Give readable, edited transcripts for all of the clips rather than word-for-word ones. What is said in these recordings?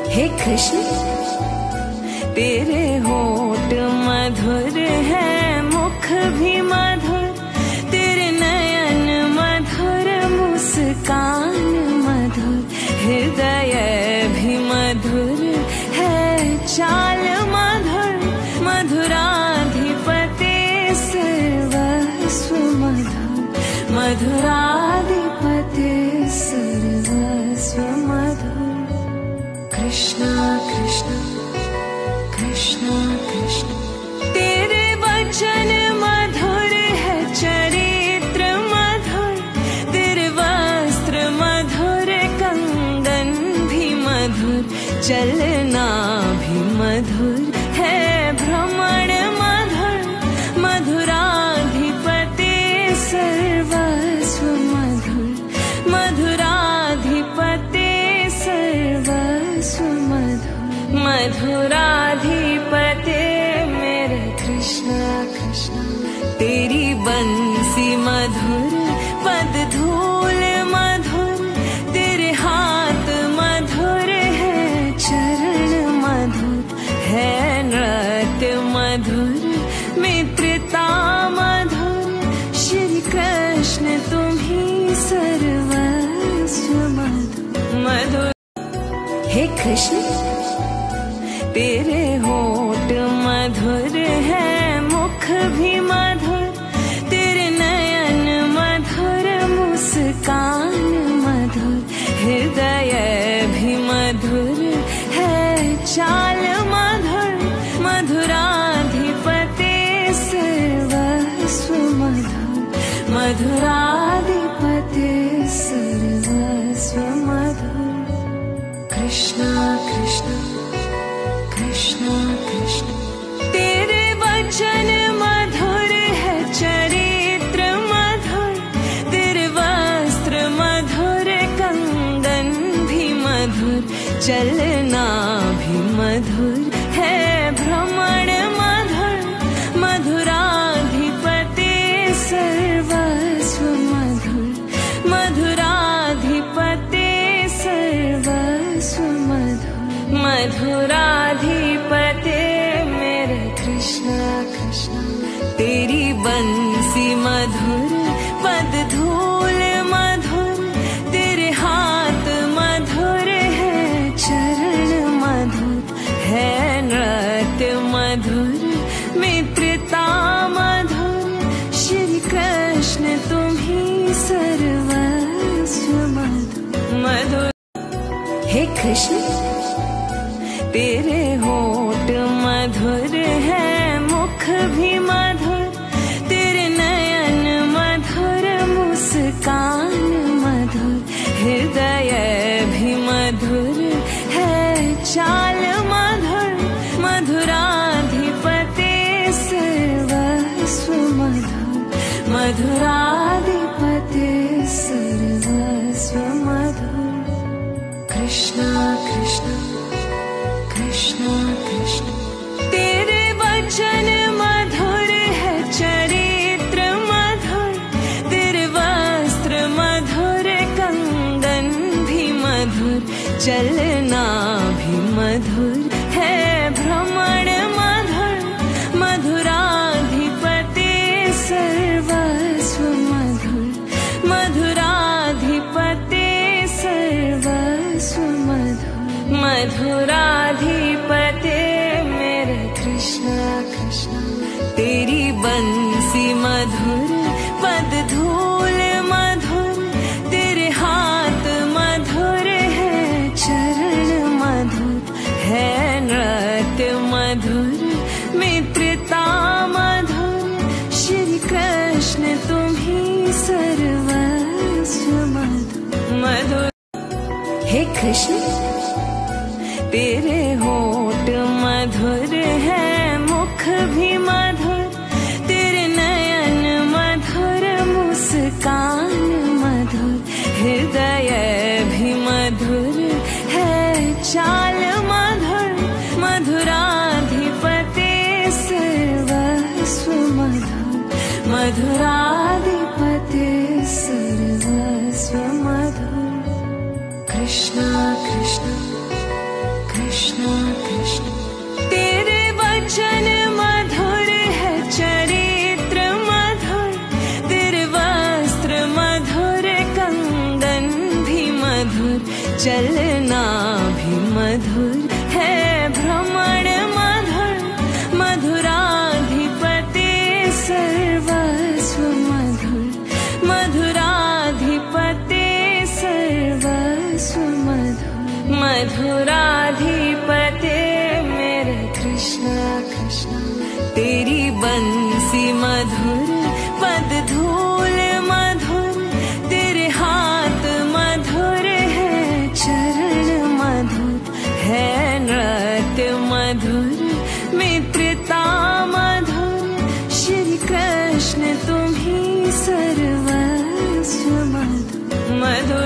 हे कृष्ण, तेरे होठ मधुर है, मुख भी मधुर, तेरे नयन मधुर, मुस्कान मधुर, हृदय भी मधुर है, चाल मधुर, मधुराधिपते सर्वस्व मधुर, मधुराधिपते सर्वस्व मधुर। कृष्णा कृष्णा कृष्णा कृष्णा, तेरे वचन मधुर है, चरित्र मधुर, तेरे वस्त्र मधुर, कंगन भी मधुर, चलना भी मधुर है, भ्रमण मधुर, मधुराधिपते सर्वस्व मधुर, मधुराधिपते सर्वस्व मधुर, मधुराधिपते मेरे कृष्णा कृष्णा। तेरी बंसी मधुर, पद धूल मधुर, तेरे हाथ मधुर है, चरण मधुर है, नृत्य मधुर, मित्रता मधुर, श्री कृष्ण तुम्ही सर्वस्व मधुर, मधुर। हे कृष्ण तेरे होठ मधुर है, मुख भी मधुर, तेरे नयन मधुर, मुस्कान मधुर, हृदय भी मधुर है, चाल मधुर, मधुराधिपते सर्वस्व मधुर, मधुराधिपते सर्वस्व मधुर। कृष्णा कृष्णा कृष्णा कृष्णा तेरे वचन मधुर है, चरित्र मधुर, तेरे वस्त्र मधुर, कंगन भी मधुर, चलना भी मधुर है, भ्रमण मधुर, मधुराधिपते सर्वस्व मधुर, मधुराधिपते सर्वस्व मधुर, मधुराधिपते मेरे कृष्णा कृष्णा तेरी बंसी मधुर, पद धूल मधुर, तेरे हाथ मधुर है, चरण मधुर है, नृत्य मधुर, मित्रता मधुर, श्री कृष्ण तुम्ही सर्वस्व मधुर, मधुर। हे कृष्ण तेरे होठ मधुर है, मुख भी मधुर, तेरे नयन मधुर, मुस्कान मधुर, हृदय भी मधुर है, चाल मधुर, मधुराधिपते सर्वस्व मधुर, मधुराधिपते सर्वस्व मधुर। कृष्णा कृष्णा कृष्णा कृष्णा तेरे वचन मधुर है, चरित्र मधुर, तेरे वस्त्र मधुर, कंगन भी मधुर, चलना भी मधुर है, भ्रमण मधुर, मधुराधिपते सर्वस्व मधुर, मधुराधिपते सर्वस्व मधुर, मधुराधिपते मेरे कृष्णा कृष्णा तेरी बंसी मधुर, पद धूल मधुर, तेरे हाथ मधुर है, चरण मधुर है, नृत्य मधुर, मित्रता मधुर, श्री कृष्ण तुम्ही सर्वस्व मधुर, मधुर। हे कृष्ण तेरे होठ मधुर है, मुख भी मधुर, तेरे नयन मधुर, मुस्कान मधुर, हृदय भी मधुर है, चाल मधुर, मधुराधिपते सर्वस्व मधुर, मधुराधिपते सर्वस्व मधुर। कृष्णा कृष्णा कृष्णा कृष्णा तेरे वचन मधुर है, चरित्र मधुर, तेरे वस्त्र मधुर, कंगन भी मधुर, चलना भी मधुर है, भ्रमण मधुर, मधुराधिपते सर्वस्व मधुर, मधुराधिपते सर्वस्व मधुर, मधुराधिपते मेरे कृष्णा कृष्णा तेरी बंसी मधुर, पद धूल मधुर, तेरे हाथ मधुर है, चरण मधुर है, नृत्य मधुर, मित्रता मधुर, श्री कृष्ण तुम्ही सर्वस्व मधुर, मधुर।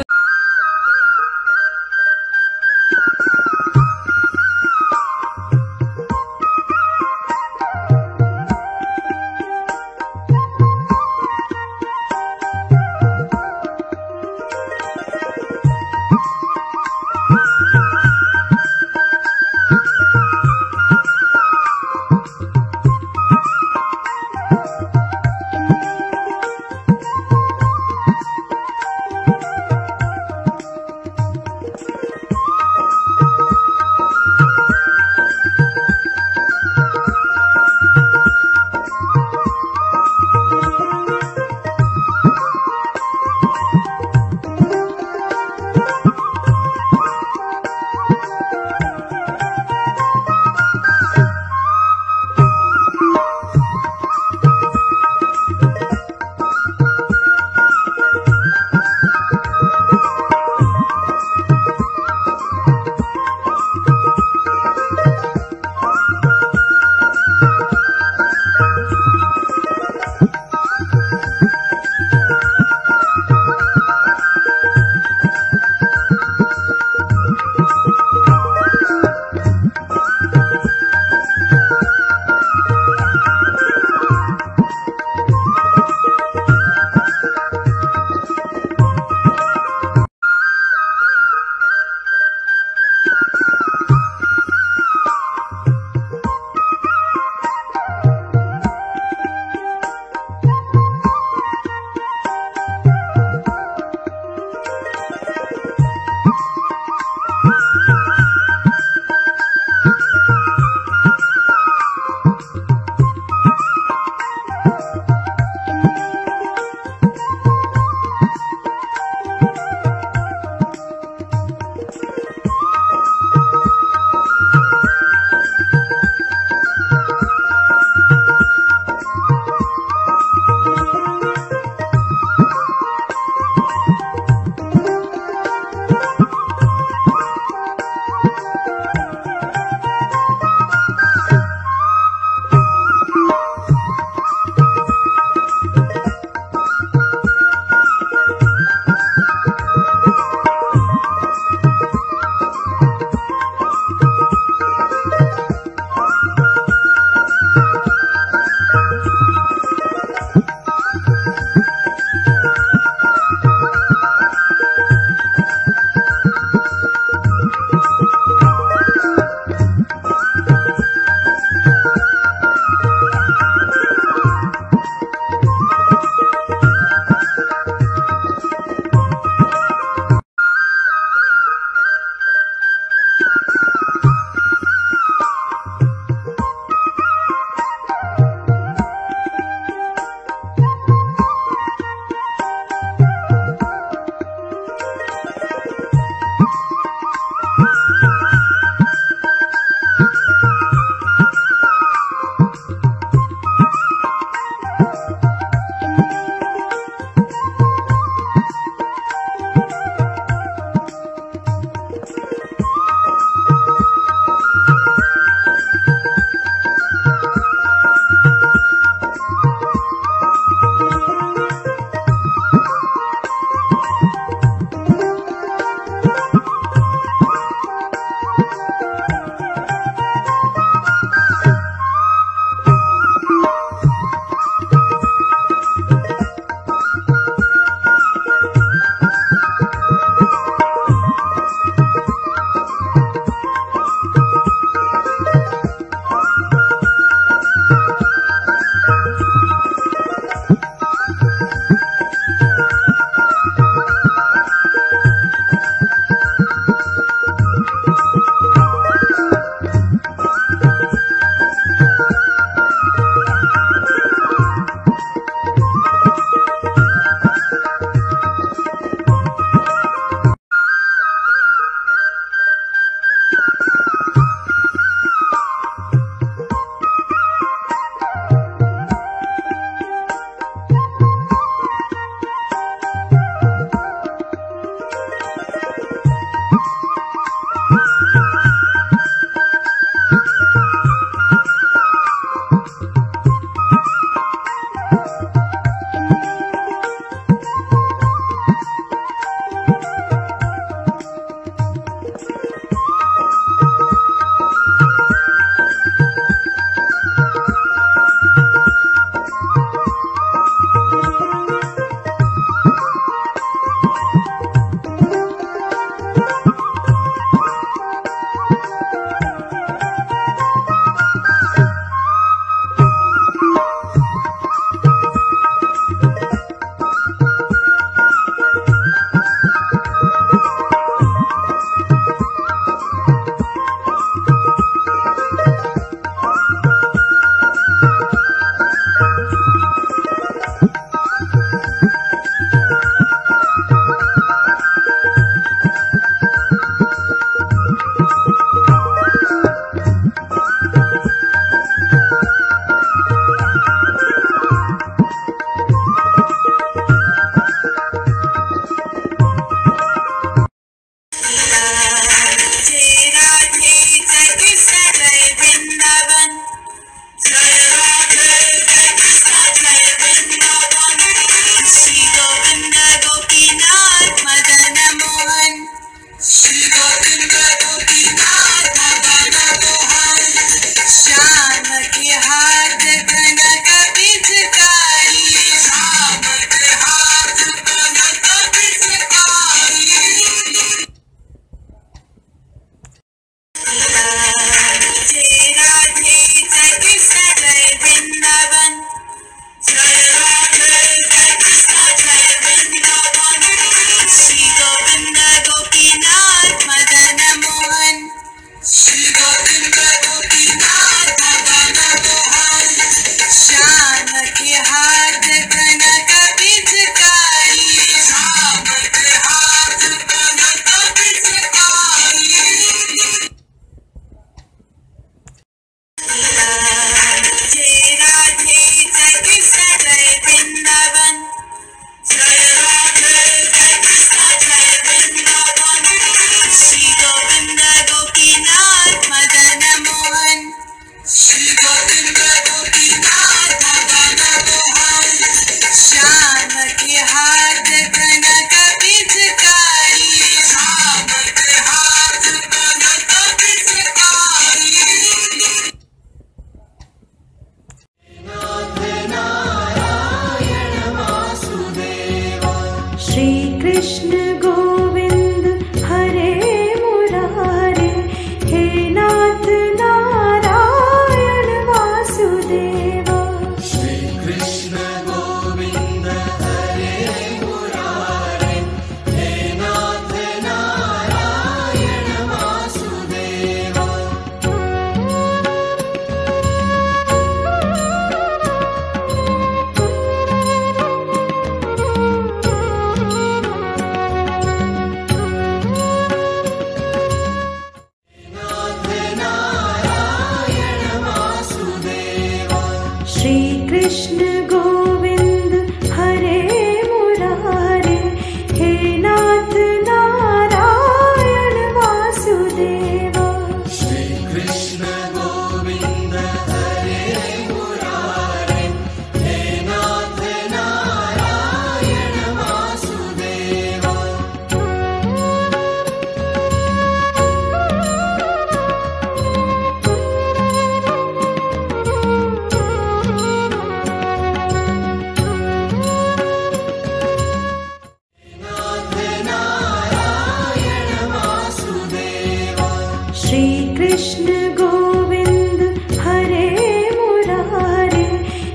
श्री कृष्ण गोविंद हरे मुरारे,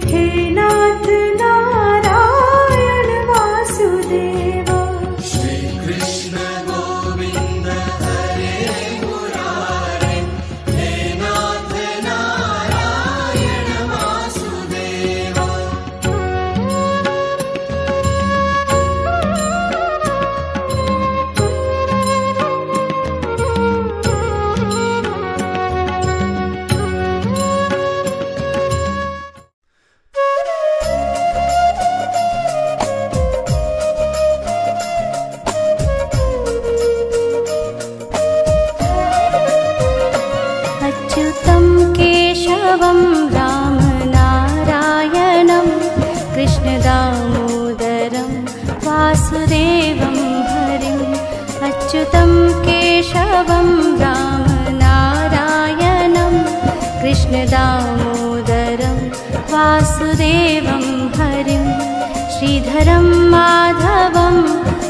हे नाथ नारायण वासुदेवा। श्री कृष्ण गोविंद हरे मुरारे, हे नाथ नारायण वासुदेवा। अच्युतं केशवं राम नारायणं, कृष्णदामोदरं वासुदेवं हरिम्। अच्युतं केशवं राम नारायणं, कृष्णदामोदरं वासुदेवं हरिम्। श्रीधरं माधवं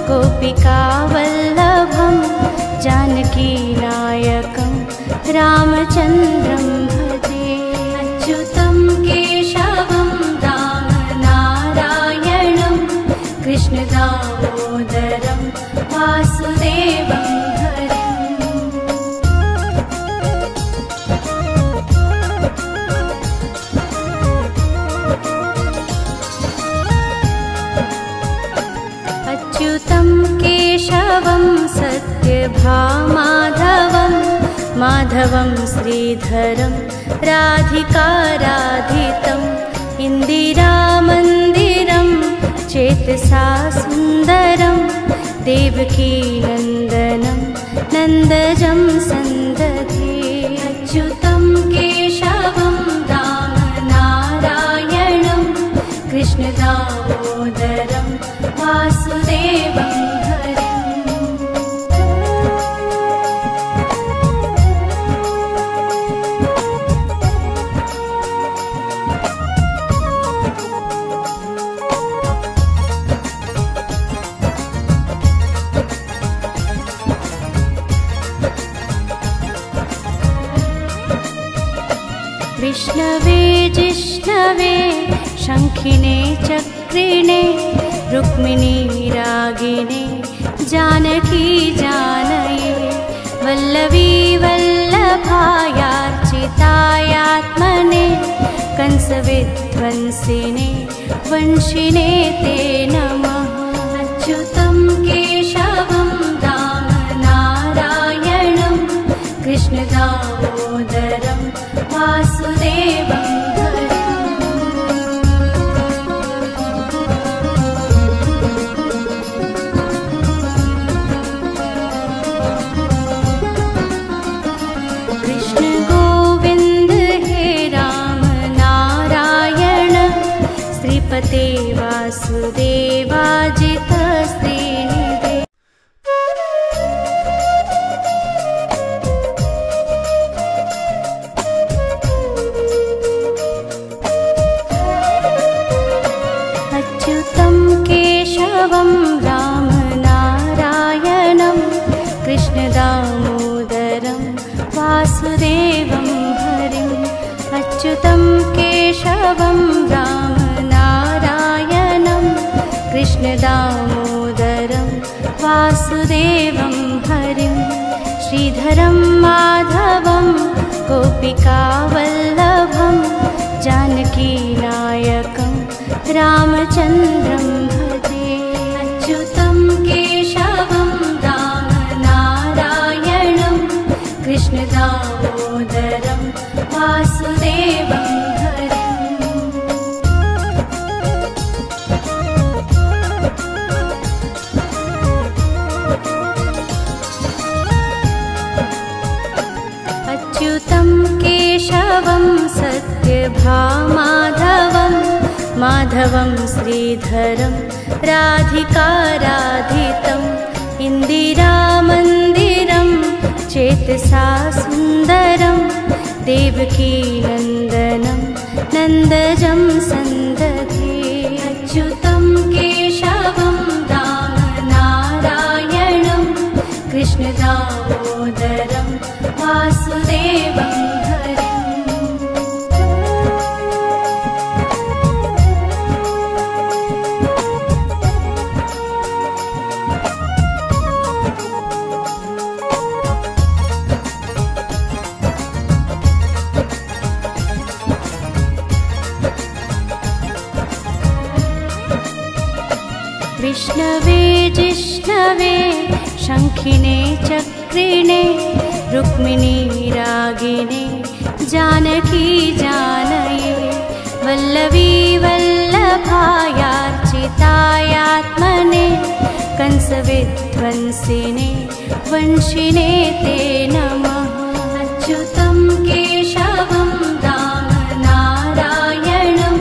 गोपिकावल्लभं, जानकीनायकं रामचन्द्रं भजे। अच्युतं केशवं राम नारायणं, कृष्णदामोदरं वासुदेवं हरिम्। अच्युतं केशवं सत्यभामाधवं, माधवं श्रीधरं राधिकाराधितम्। इन्दिरामन्दिरं चेतसा सुन्दरं, देवकीनन्दनं नन्दजं सन्दधे। अच्युतं केशवं राम नारायणं, कृष्णदामोदरं वासुदेवं हरिम्। विष्णवे जिष्णवे शङ्खिने चक्रिणे, रुक्मिणी रागिणे जानकी जानये। वल्लवी वल्लभायार्चितायात्मने, कंसविध्वंसिने वंशिने ते नमः। अच्युतं केशवं राम नारायणं, कृष्णदामोदरं वासुदेवं हरिम्। कृष्ण गोविंद हे राम नारायण, श्रीपते वासुदेवाजित श्रीनिधे। अच्युतं केशवं राम नारायणं, कृष्णदामोदरं वासुदेवं हरिम्। अच्युतं केशवं राम नारायणं, कृष्णदामोदरं वासुदेवं हरिम्। श्रीधरं माधवं गोपिकावल्लभं, जानकीनायकं रामचन्द्रं भजे। अच्युतं केशवं राम नारायणं, कृष्णदामोदरं वासुदेवं हरिम्। अच्युतं केशवं सत्यभामाधवं, माधवं श्रीधरं राधिकाराधितम्। इन्दिरामन्दिरं चेतसा सुन्दरं, देवकीनन्दनं नन्दजं सन्दधे। अच्युतं केशवं राम नारायणं, कृष्णदामोदरं वासुदेवं हरिम् विष्णवे जिष्णवे शङ्खिने चक्रिणे रुक्मिणी रागिणे जानकी जानये वल्लवी वल्लभायार्चितायात्मने कंसविध्वंसिने वंशिने ते नमः अच्युतं केशवं राम नारायणं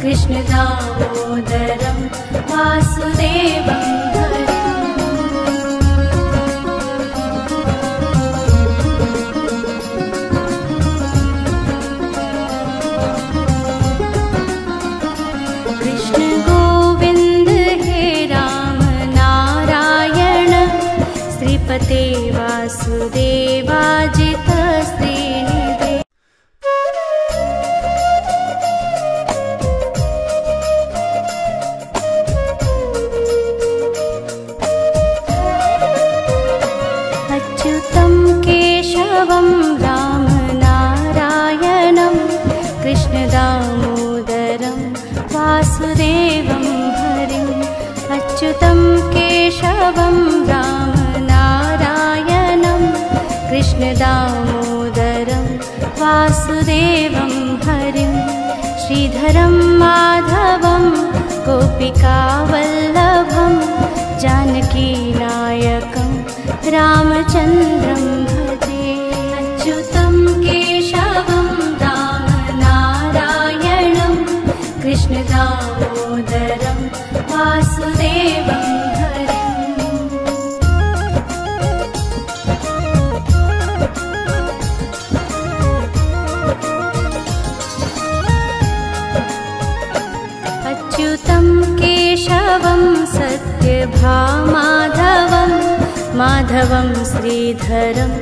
कृष्ण दामोदरं वासुदेवं श्रीपते वासुदेवाजित श्रीनिधे अच्युतं केशवं राम नारायणं कृष्ण दामोदरं वासुदेवं हरिम् अच्युतं केशवं राम कृष्ण दामोदरं वासुदेवं हरिं श्रीधरं माधवं गोपिकावल्लभं जानकीनायकं रामचन्द्रं भजे अच्युतं केशवं राम नारायणं कृष्ण दामोदरं वासुदेवं अच्युतं केशवं सत्यभामाधवं माधवं श्रीधरं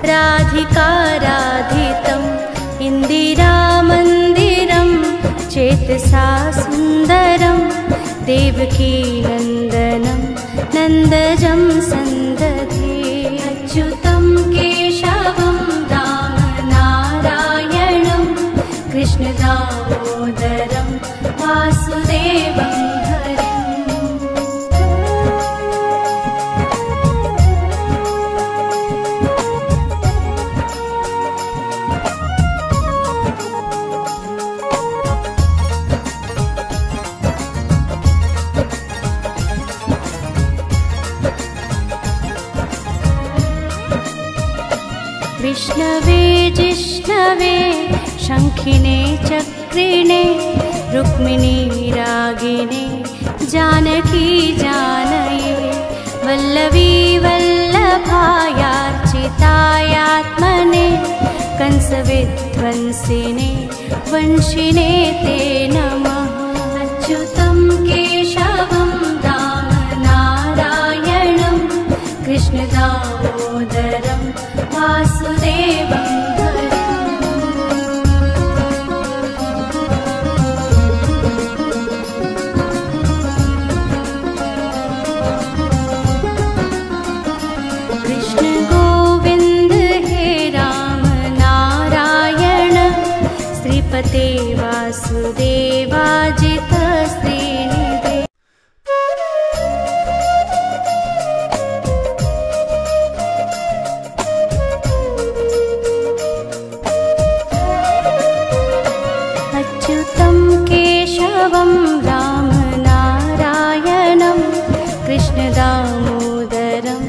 राधिकाराधितम् इन्दिरामन्दिरं चेतसा सुन्दरं देवकीनन्दनं नन्दजं सन्दधे अच्युतं केशवं राम नारायणं कृष्ण दामोदरं वासुदेवं विष्णवे जिष्णवे शङ्खिने चक्रिणे रुक्मिणी रागिणे जानकी जानये वल्लवी वल्लभायार्चितायात्मने कंसविध्वंसिने वंशिने ते नमः अच्युतं केशवं राम नारायणं कृष्ण दामोदरं वासुदेवं कृष्ण गोविन्द हे राम नारायण श्रीपते वासुदेवाजित श्रीनिधे अच्युतं केशवं राम नारायणं कृष्ण दामोदरं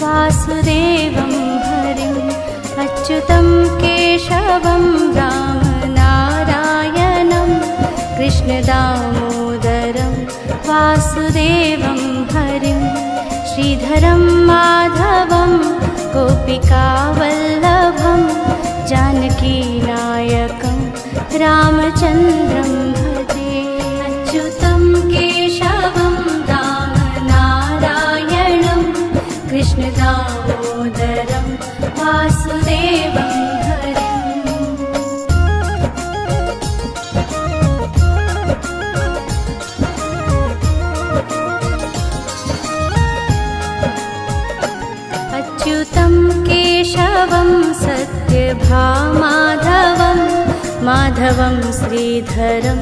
वासुदेवं हरिम् अच्युतं केशवं राम नारायणं कृष्ण दामोदरं वासुदेवं हरिं श्रीधरं माधवं गोपिकावल्लभं जानकीनायकं रामचन्द्रं भजे अच्युतं केशवं राम नारायणं कृष्ण दामोदरं वासुदेवं माधवं श्रीधरं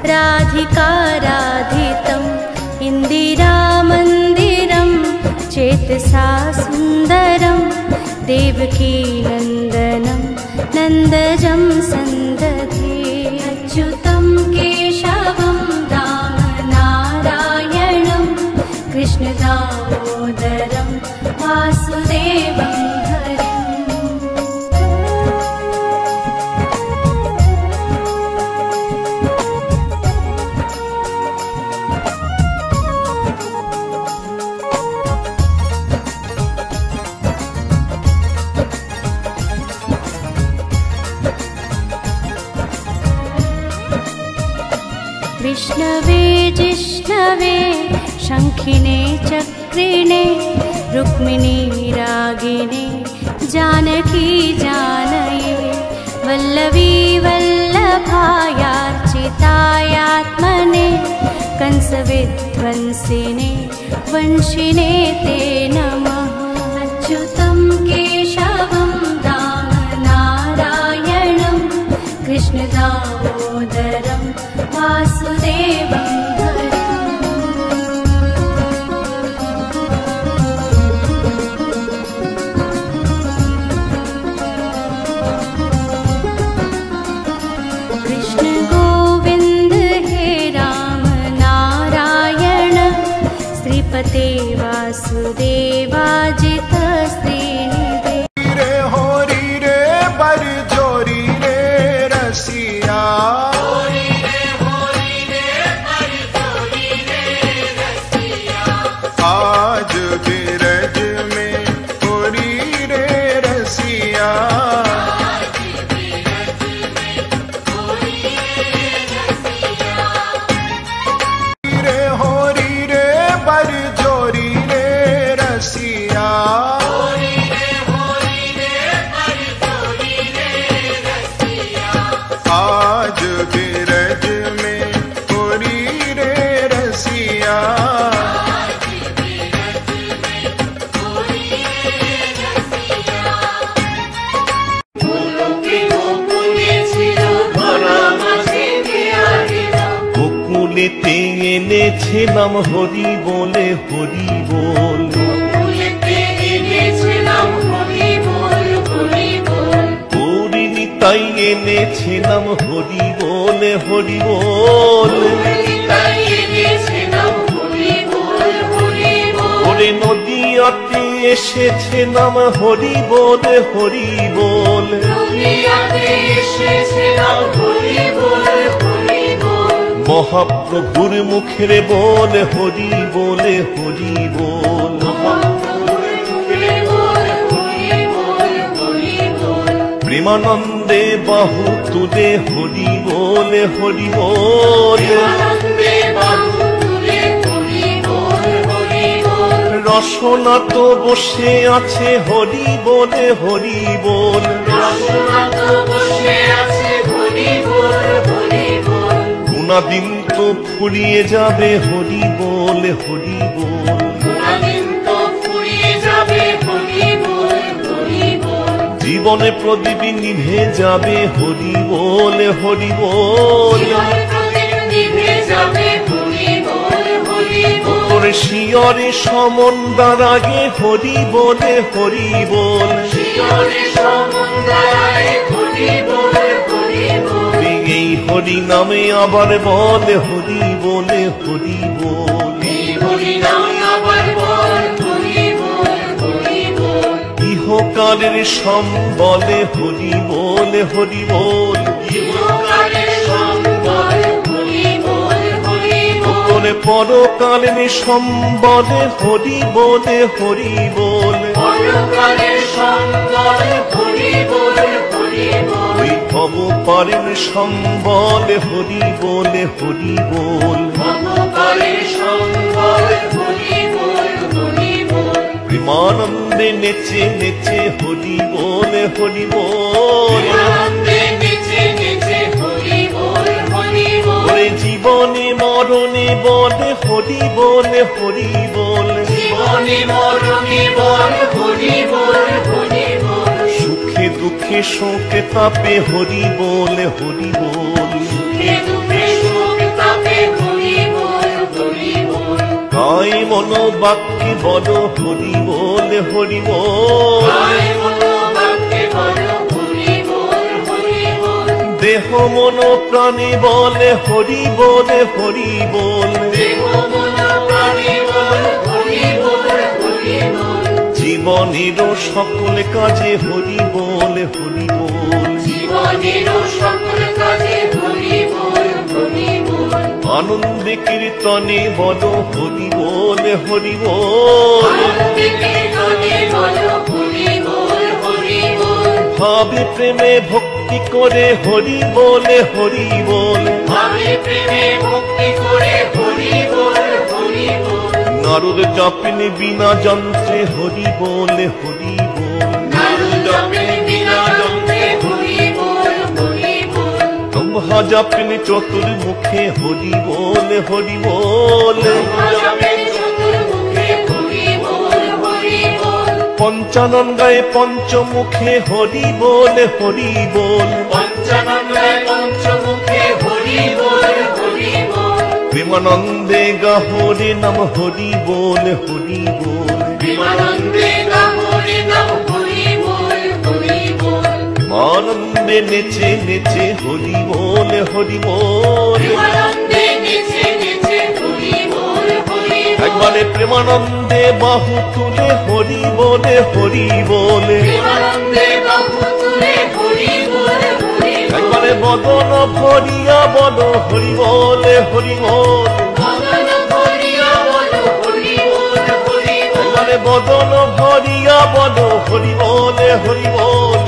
राधिकाराधितम् इन्दिरामन्दिरं चेतसा सुन्दरं देवकीनन्दनं नन्दजं सन्दधे अच्युतं केशवं रामनारायणं कृष्णदामोदरं वासुदेवं विष्णवे जिष्णवे शङ्खिने चक्रिणे रुक्मिणी रागिणे जानकी जानये वल्लवी वल्लभायार्चितायात्मने कंसविध्वंसिने वंशिने ते नमः अच्युतं केशवं रामनारायणं कृष्णदामोदरं वासुदेवं कृष्ण गोविंद हे राम नारायण श्रीपते वासुदेवाजित श्रीनिधे रे होरी रे बरजोरी रे रसिया आज बिरज में होरी रे रसिया रे होरी रे बरजोरी रे रसिया आज बिरज में होरी रे रसिया গোকুলেতে এনেছিলাম হরি বলে হরি বল হরিণী তাই এনেছিলাম হরি বলে হরি বল ওরে নদীয়াতে এসেছিলাম হরি বলে হরি বল মহাপ্রভুর মুখের বলে হরি বলে হরি বল প্রেমানন্দে বাহু তুলে হরি বলে হরি বল রসনা তো বসে আছে হরি বলে হরি বল গুণাদিন তো ফুরিয়ে যাবে হরি বলে হরি বল জীবনে প্রদীপ নিভে যাবে হরি বলে হরি বল তোর শিয়রে সমন দাঁড়াগে হরি বলে হরি বল এই হরি নামে আবার বলে হরি বলে হরি বল ইহকালের সম্বলে হরি বলে হরি বল তোরে পরকালের সম্বলে হরি বলে হরি বল ওই ভবপারের সম্বলে হরি বলে হরি বল প্রেমানন্দে নেচে নেচে হরি বলে হরি বল ওরে জীবনে মরণে বলে হরি বলে হরি বল সুখে দুঃখে শোকে তাপে হরি বল হরি বল। কায় মন বাক্যে বল হরি বল হরি বল। দেহ মন প্রাণে বলে হরি বল হরি বল। জীবনের সকল কাজে হরি বল হরি বল। আনন্দে কীর্তনে বল হরি বল হরি বল। ভাবে প্রেমে ভক্তি করে হরি বলে হরি বল। নারদ জপেন বিনা যন্ত্রে হরি বল হরি বল। ব্রহ্মা জপেন চতুর্মুখে হরি বল হরি বল। পঞ্চানন গায়ে পঞ্চমুখে হরি বল হরি বল। প্রেমানন্দে গা হরি নাম হরি বল হরি বল। আনন্দে নেচে নেচে হরি বল হরি বল। একবারে প্রেমানন্দে বাহু তুলে হরি বলে হরি বলে। একবারে বদন ভরিয়া বল হরি বলে হরি বল। একবারে বদন ভরিয়া বল হরি বলে হরি বল।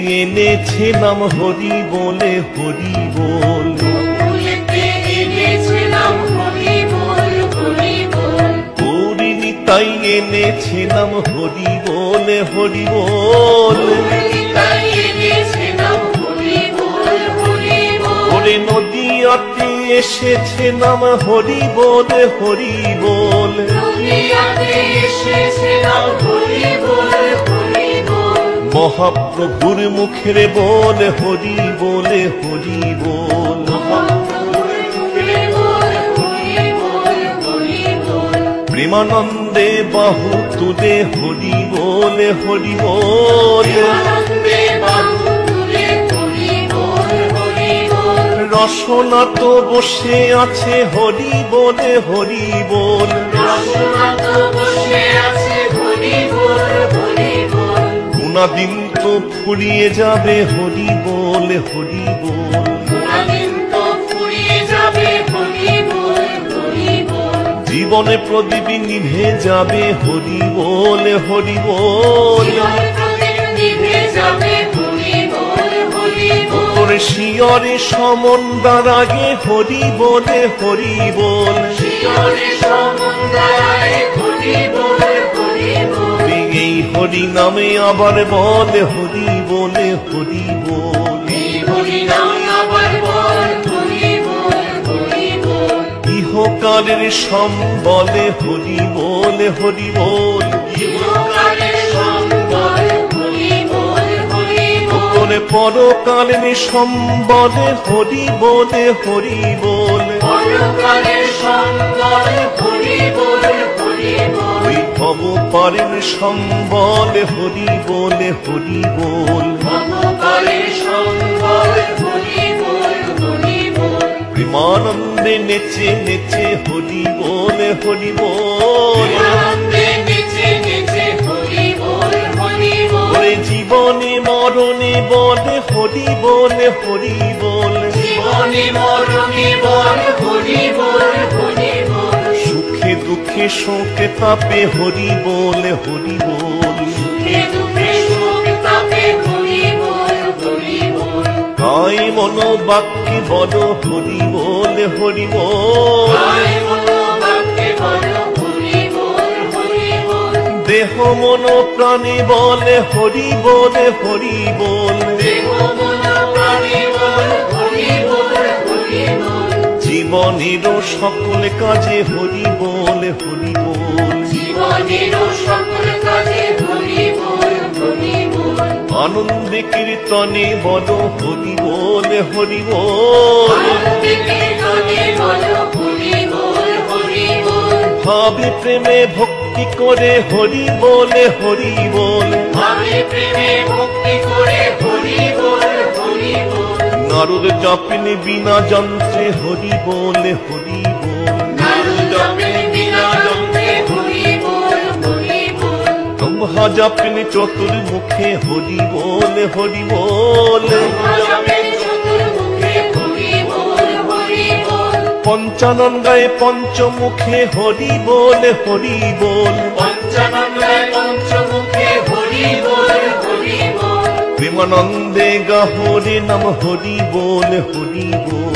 এনেছে নাম হরি বলে হরি বল। হরিণী তাই এনেছে নাম হরি বলে হরি বল। ওরে নদীয়াতে এসেছে নাম হরি বলে হরি বল। মহাপ্রভুর মুখের বল হরি বলে হরি বল। প্রেমানন্দে বাহু তুলে হরি বলে হরি বল। রসনা তো বসে আছে হরি বলে হরি বল। গুণাদিন তো ফুরিয়ে যাবে হরি বলে হরি বল। জীবনে প্রদীপ নিভে যাবে হরি বলে হরি বল। ওরে শিয়রে সমন্দার আগে হরি বলে হরি বল, এই হরি নামে আবার বলে হরি বলে হরি বল, ইহকালের সম্বলে হরি বলে হরি বল, ওরে পরকালের সম্বলে হরি বলে হরি বল, ওই ভবপারের সম্বলে হরি বলে হরি বল, প্রেমানন্দে নেচে নেচে হরি বলে হরি বল, ওরে জীবনে মরণে বলে হরি বলে হরি বল, সুখে দুঃখে শোকে তাপে হরি বলে হরি বল, কায় মনো বাক্যে বল হরি বলে হরি বল, দেহ মন প্রাণী বলে হরি বলে হরি বল, জীবনের সকল কাজে হরি বলে হরি বল, আনন্দে কীর্তনে বল হরি বলে হরি বল, ভাবে প্রেমে ভক্তি করে হরি বলে হরি বল, নারদ জপেন বিনা যন্ত্রে হরি বলে হরি বল, ব্রহ্মা জপেন চতুর্মুখে হরি বলে হরি বল, পঞ্চানন্দায় পঞ্চমুখে হরি বলে হরি বল, প্রেমানন্দে গাহরে নাম হরি বলে হরি বল,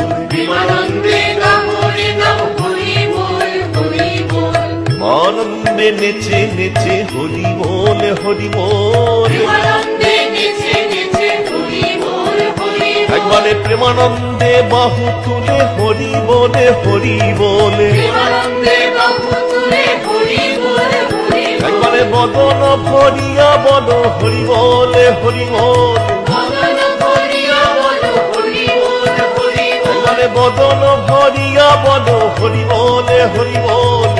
আনন্দে নেচে নেচে হরি বলে হরি বল, একবারে প্রেমানন্দে বাহু তুলে হরি বলে হরি বলে, একবারে বদন ভরিয়া বল হরি বলে হরি বল, একবারে বদন ভরিয়া বল হরি বলে হরি বল,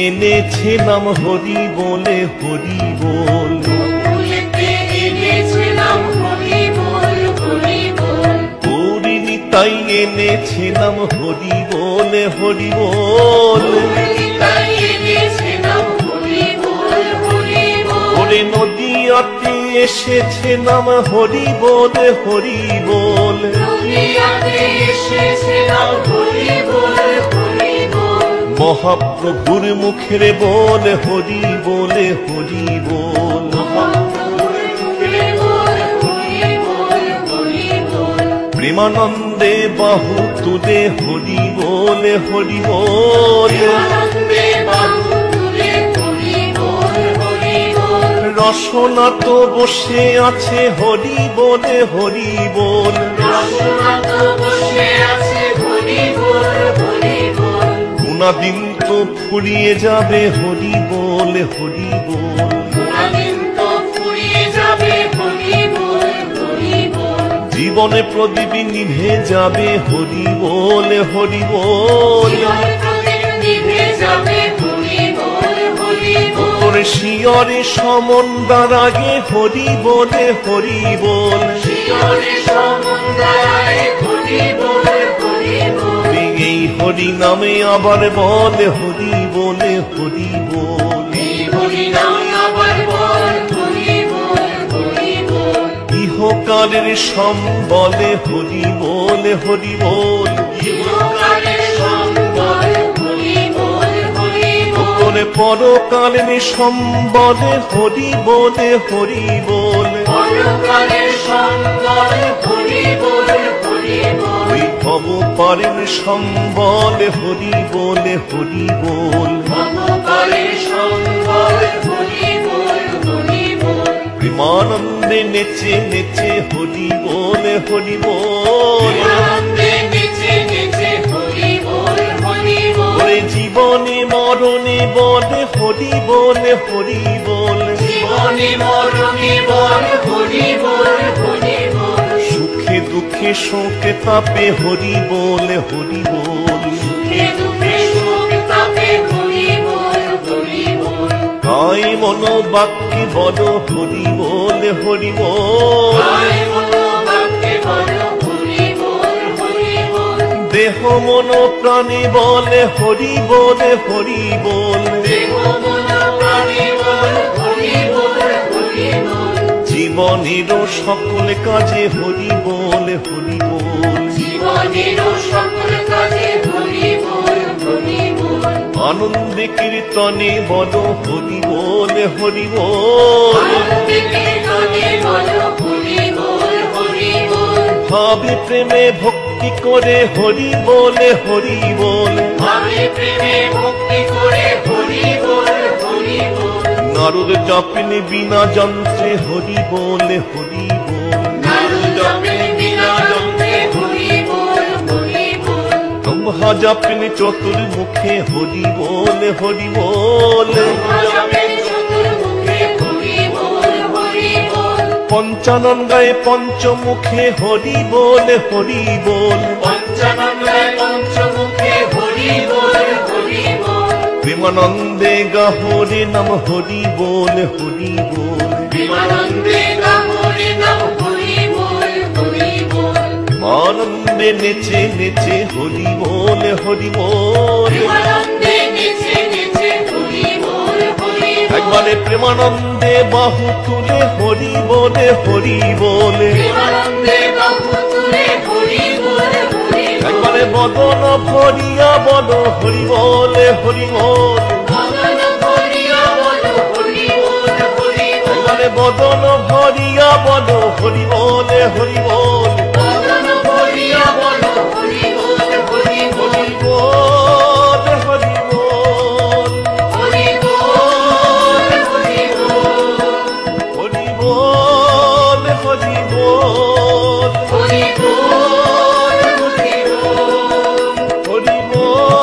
এনেছিলাম হরি বলে হরি বল, গীতায় এনেছে নাম হরি বল হরি বল। ওরে নদিয়াতে এসেছে নাম হরি বল হরি বল। মহাপ্রভুর মুখের বল হরি বলে হরি বল। প্রেমানন্দে বাহু তুলে হরি বলে হরি বল। রসনা তো বসে আছে হরি বলে হরি বল। গুণাদিন তো ফুরিয়ে যাবে হরি বল হরি বল। জীবনে প্রদীপ নিভে যাবে হরি বল হরি বল। তোরে শিয়রে সমন্দার আগে হরি বলে হরি বল। এই হরি নামে আবার বল হরি বলে হরি বল। ইহকালের সম্বলে হরি বল হরি বল। তোরে পরকালের সম্বলে হরি বলে হরি বল। ওই ভব পারের সম্বলে হরি বলে হরি বল। প্রেমানন্দে নেচে নেচে হরি বলে হরি বল। ওরে জীবনে মরণে বলে হরি বলে হরি বল। সুখে দুঃখে শোকে তাপে হরি বলে হরি বল। তাই মনো বাক্যে বল হরি বলে হরি বল। দেহ মন প্রাণে বলে হরি বলে হরি বল। জীবনের সকল কাজে হরি বলে হরি বল। আনন্দে কীর্তনে বল হরি বলে হরি বল। ভাবে প্রেমে ভক্তি করে হরি বলে হরি বল। নারদ জপেন বিনা যন্ত্রে হরি বলে হরি বল। ব্রহ্মা জপেন চতুর্মুখে হরি বলে হরি বল। পঞ্চানন গায়ে পঞ্চমুখে হরি বলে হরি বল। প্রেমানন্দে গা হরি নাম হরি বলে হরি বল। আনন্দে নেচে নেচে হরি বলে হরি বল। একবারে প্রেমানন্দে বাহু তুলে হরি বলে হরি বলে। একবারে বদন ভরিয়া বল হরি বলে হরি বল। একবারে বদন ভরিয়া বল হরি বলে হরি বল। হরি বল।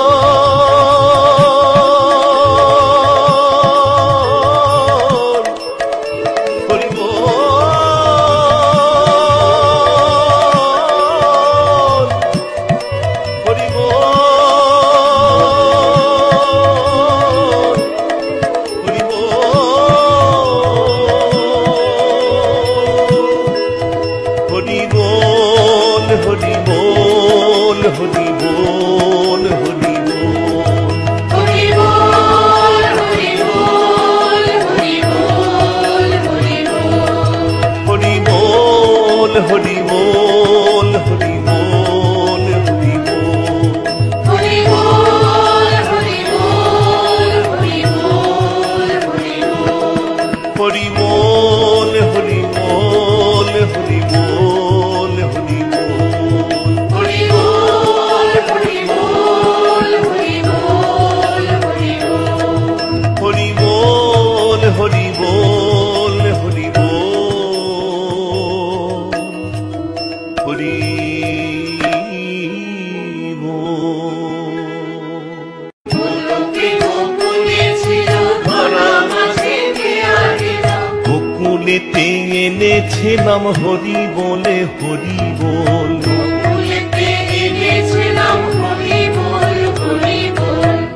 এনেছে নাম হরি বলে হরি বল,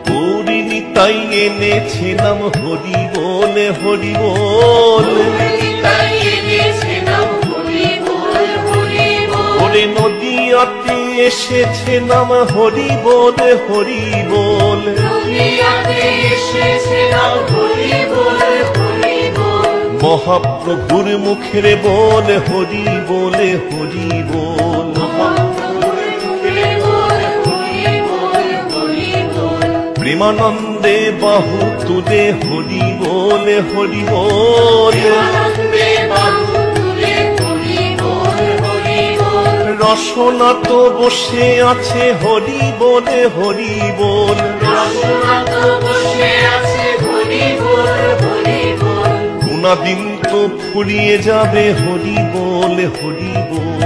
হরি নিতাই এনেছে নাম হরি বলে হরি বল। ওরে নদীয়াতে এসেছে নাম হরি বলে হরি বল, মহাপ্রভুর মুখের বল হরি বলে হরি বল। প্রেমানন্দে বাহু তুলে হরি বলে হরি বল, রসনা তো বসে আছে হরি বলে হরি বল, গুণাদিন তো ফুরিয়ে যাবে হরি বলে হরি বল,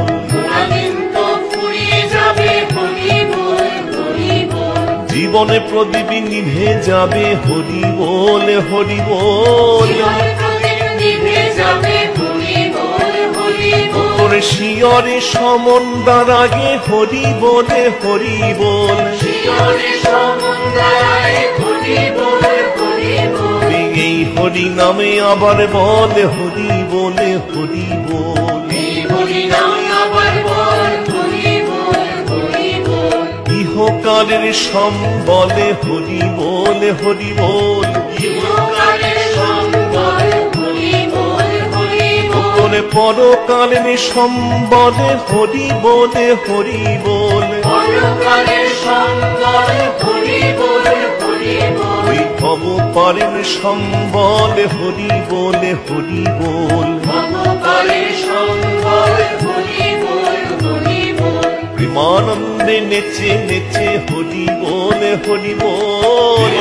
জীবনে প্রদীপ নিভে যাবে হরি বলে হরি বল। তোরে শিয়রে সমন্দার আগে হরি বলে হরি বল, এই হরি নামে আবার বলে হরি বলে হরি বল। ইহকালের সম্বলে হরি বলে হরি বল, ওরে পরকালের সম্বলে হরি বলে হরি বল, ওই ভবপারের সম্বলে হরি বলে হরি বল। প্রেমানন্দে নেচে নেচে হরি বলে হরি বল,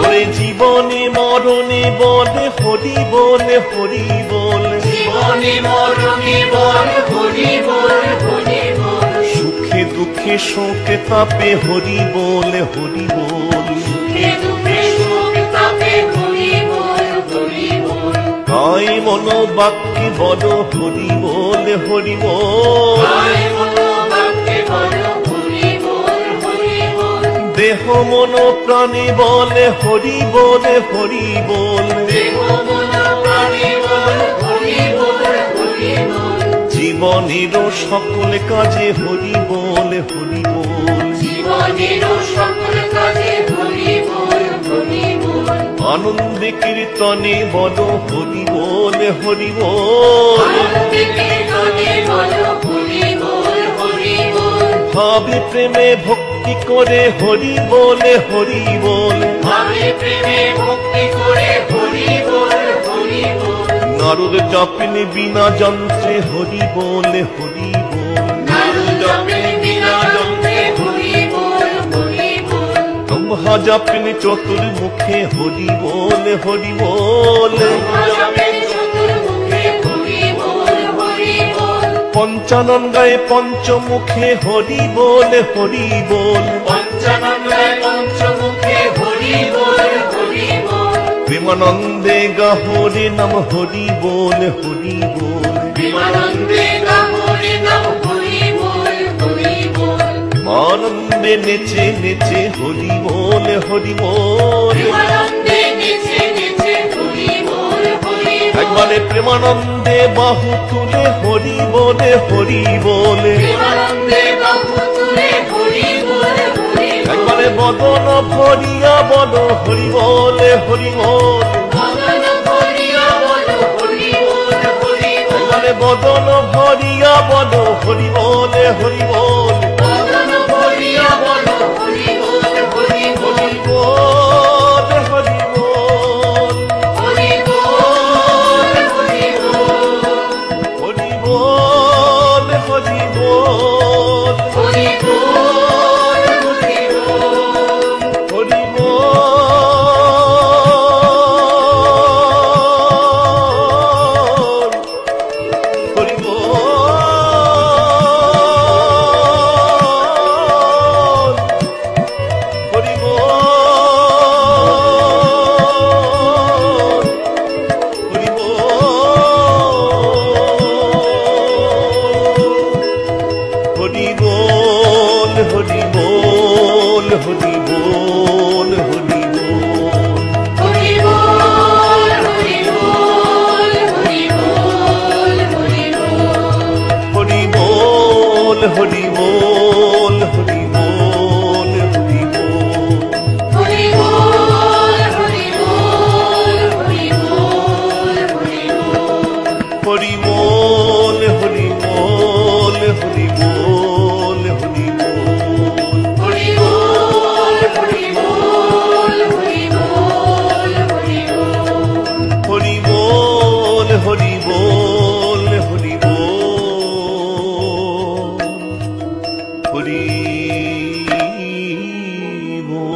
ওরে জীবনে মরণে বলে হরি বলে হরি বল, সুখে দুঃখে শোকে তাপে হরি বলে হরি বল, তাই মন বাক্যে বল হরি বলে হরি বল, দেহ মন প্রাণে বলে হরি বলে হরি বল, জীবনের সকল কাজে হরি বলে হরি বল, আনন্দে কীর্তনে বল হরি বলে হরি বল, ভাবে প্রেমে ভক্তি করে হরি বলে হরি বল, নারদ জপেন বিনা যন্ত্রে হরি বলে হরি বল, ব্রহ্মা জপেন চতুর্মুখে হরি বলে হরি বল, পঞ্চানন গায়ে পঞ্চমুখে হরি বলে হরি বল, প্রেমানন্দে গাহরে নাম হরি বলে হরি বল, আনন্দে নেচে নেচে হরি বলে হরি বল, একবারে প্রেমানন্দে বাহু তুলে হরি বলে হরি বলে, একবারে বদন ভরিয়া বল হরি বলে হরি বল, একবারে বদন ভরিয়া বল হরি বলে হরি বল, হরি বল হরি বল, হরি বল হরি বল, হরি বল হরি বল, হরি বল হরি বল, হরি বল হরি বল। হরি বল, হরি বল। হরি বল, হরি বল, হরি বল। হরি বল, হরি বল, হরি বল, হরি বল। হরি বল, হরি বল, হরি বল, হরি বল। হরি বল, হরি বল, হরি বল, হরি বল। হরি বল, হরি বল, হরি বল। হরি বল।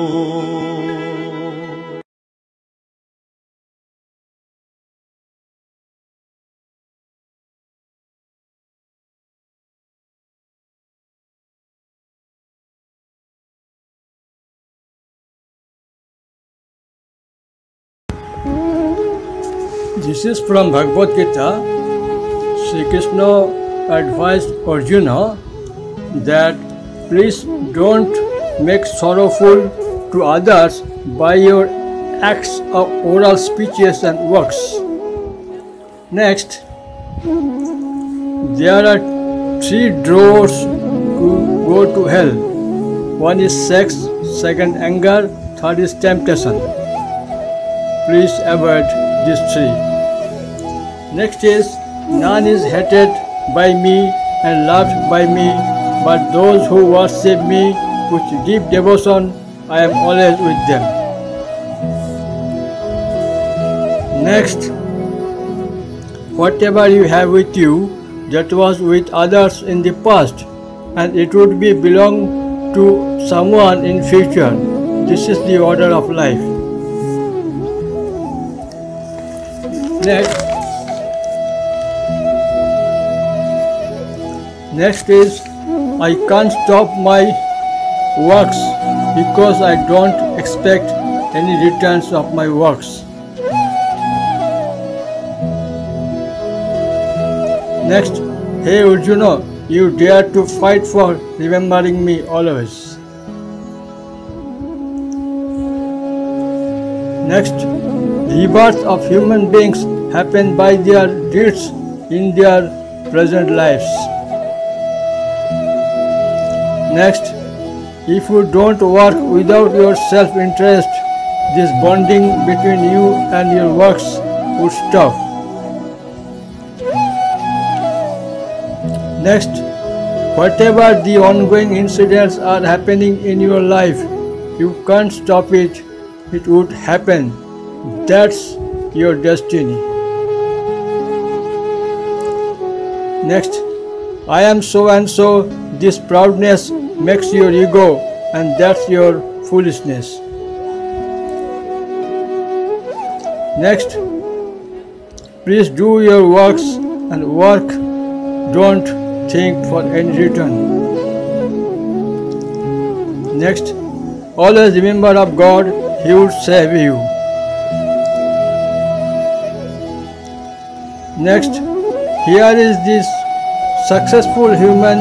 This is from Bhagavad Gita. Sri Krishna advised Arjuna that please don't make sorrowful to others by your acts of oral speeches and works. Next, there are three doors to go to hell. One is sex, second anger, third is temptation. Please avoid these three. Next is, none is hated by me and loved by me, but those who worship me with deep devotion, I am always with them. Next, whatever you have with you, that was with others in the past, and it would be belong to someone in future. This is the order of life. Next is, I can't stop my works because I don't expect any returns of my works. Next, hey Arjuna, you dare to fight for remembering me always. Next, rebirth of human beings happen by their deeds in their present lives. Next, if you don't work without your self-interest, this bonding between you and your works would stop. Next, whatever the ongoing incidents are happening in your life, you can't stop it, it would happen. That's your destiny. Next, I am so and so, this proudness makes your ego, and that's your foolishness. Next, please do your works and work, don't think for any return. Next, always remember of God, He would save you. Next, here is this successful human.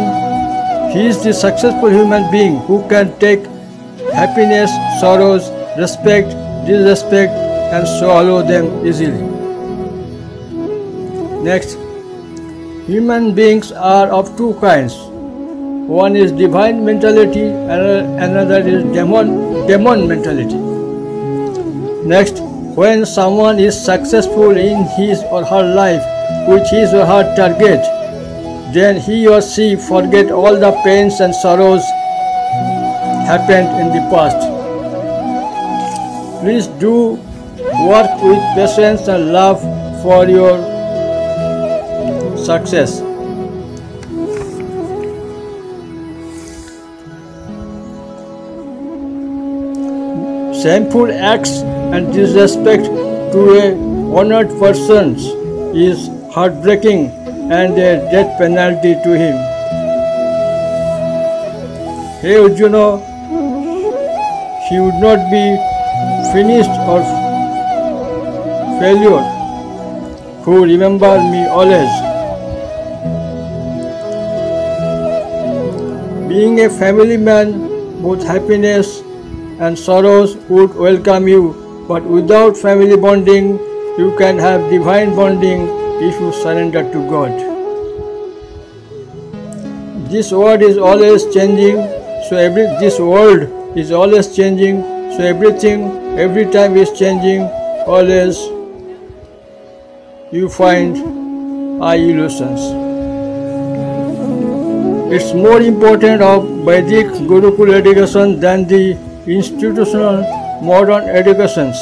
He is the successful human being who can take happiness, sorrows, respect, disrespect, and swallow them easily. Next, human beings are of two kinds. One is divine mentality and another is demon mentality. Next, when someone is successful in his or her life with his or her target, then he or she forget all the pains and sorrows happened in the past. Please do work with patience and love for your success. Shameful acts and disrespect to a honored person is heartbreaking and a death penalty to him. Hey Arjuna, he would not be finished or failure who remember me always. Being a family man, both happiness and sorrows would welcome you, but without family bonding, you can have divine bonding if you surrender to God. This world is always changing, this world is always changing, so everything, every time is changing, always you find illusions. It's more important of Vedic Gurukul education than the institutional modern educations.